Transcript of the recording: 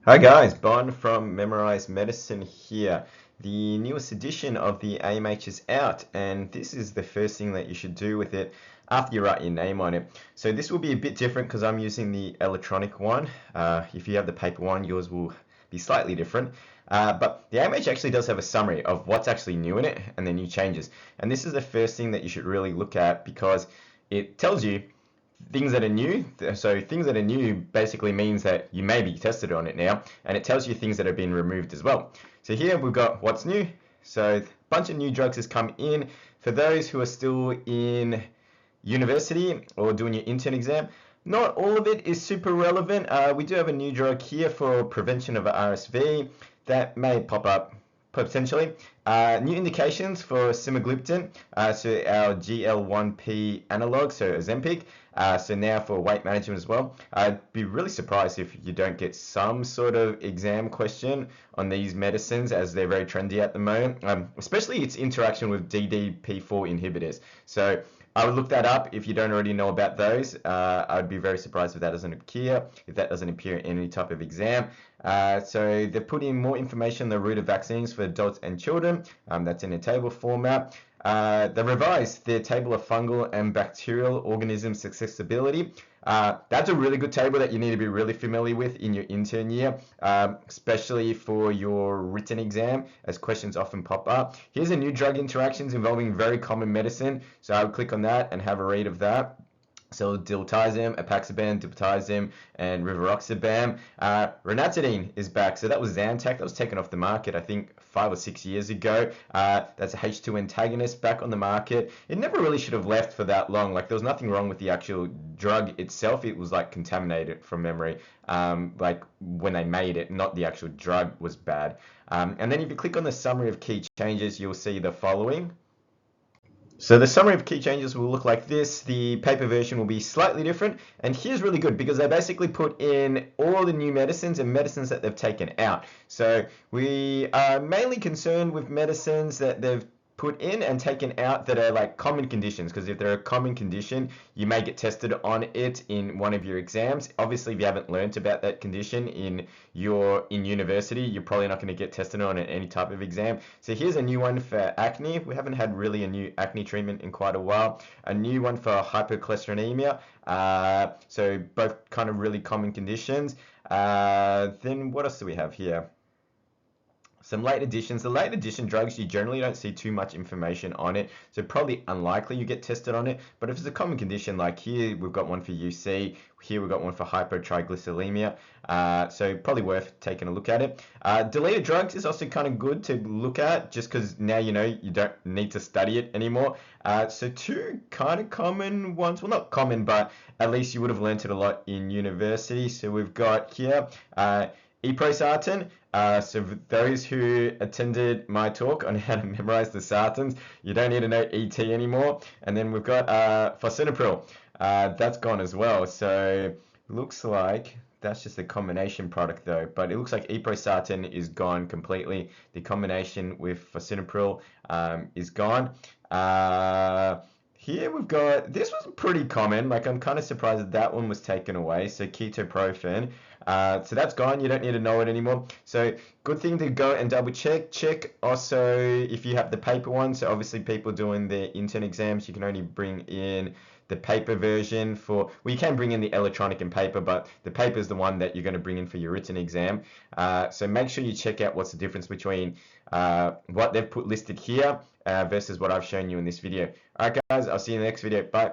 Hi guys, Bon from Memorize Medicine here. The newest edition of the AMH is out, and this is the first thing that you should do with it after you write your name on it. So this will be a bit different because I'm using the electronic one. If you have the paper one, yours will be slightly different. But the AMH actually does have a summary of what's actually new in it and the new changes. And this is the first thing that you should really look at because it tells you things that are new. So things that are new basically means that you may be tested on it now, and it tells you things that have been removed as well. So here we've got what's new. So a bunch of new drugs has come in. For those who are still in university or doing your intern exam, not all of it is super relevant. We do have a new drug here for prevention of RSV that may pop up potentially. New indications for semaglutide, so our GL1P analog, so Ozempic. So now for weight management as well. I'd be really surprised if you don't get some sort of exam question on these medicines, as they're very trendy at the moment, especially its interaction with DDP4 inhibitors. So I would look that up if you don't already know about those. I'd be very surprised if that doesn't appear in any type of exam. So they're putting more information on the route of vaccines for adults and children. That's in a table format. They revised their table of fungal and bacterial organism susceptibility. That's a really good table that you need to be really familiar with in your intern year, especially for your written exam, as questions often pop up. Here's a new drug interactions involving very common medicine. So I would click on that and have a read of that. So diltiazem, apixaban, diltiazem, and rivaroxaban. Ranitidine is back. So that was Zantac. That was taken off the market, I think, 5 or 6 years ago. That's a H2 antagonist back on the market. It never really should have left for that long. Like, there was nothing wrong with the actual drug itself. It was like contaminated from memory. Like when they made it, not the actual drug was bad. And then if you click on the summary of key changes, you'll see the following. So the summary of key changes will look like this. The paper version will be slightly different, and here's really good because they basically put in all the new medicines and medicines that they've taken out. So we are mainly concerned with medicines that they've put in and taken out that are like common conditions, because if they're a common condition, you may get tested on it in one of your exams. Obviously, if you haven't learnt about that condition in university, you're probably not going to get tested on it in any type of exam. So here's a new one for acne. We haven't had really a new acne treatment in quite a while. A new one for hypercholesterolemia. So both kind of really common conditions. Then what else do we have here? Some late additions. The late addition drugs, you generally don't see too much information on it, so probably unlikely you get tested on it. But if it's a common condition, like here we've got one for UC, here we've got one for hypertriglyceridemia, so probably worth taking a look at it. Deleted drugs is also kind of good to look at, just because now you know you don't need to study it anymore. So two kind of common ones, well, not common, but at least you would have learned it a lot in university. So we've got here eprosartan. So for those who attended my talk on how to memorize the sartans, you don't need to know ET anymore. And then we've got fosinapril. That's gone as well. So looks like that's just a combination product though. But it looks like eprosartan is gone completely. The combination with fosinapril is gone. Here we've got, this was pretty common, like I'm kind of surprised that that one was taken away, so ketoprofen. So that's gone, you don't need to know it anymore. So good thing to go and double check. Check also if you have the paper one, so obviously people doing their intern exams, you can only bring in the paper version for, well, you can bring in the electronic and paper, but the paper is the one that you're going to bring in for your written exam. So make sure you check out what's the difference between what they've put listed here versus what I've shown you in this video. Alright guys, I'll see you in the next video. Bye.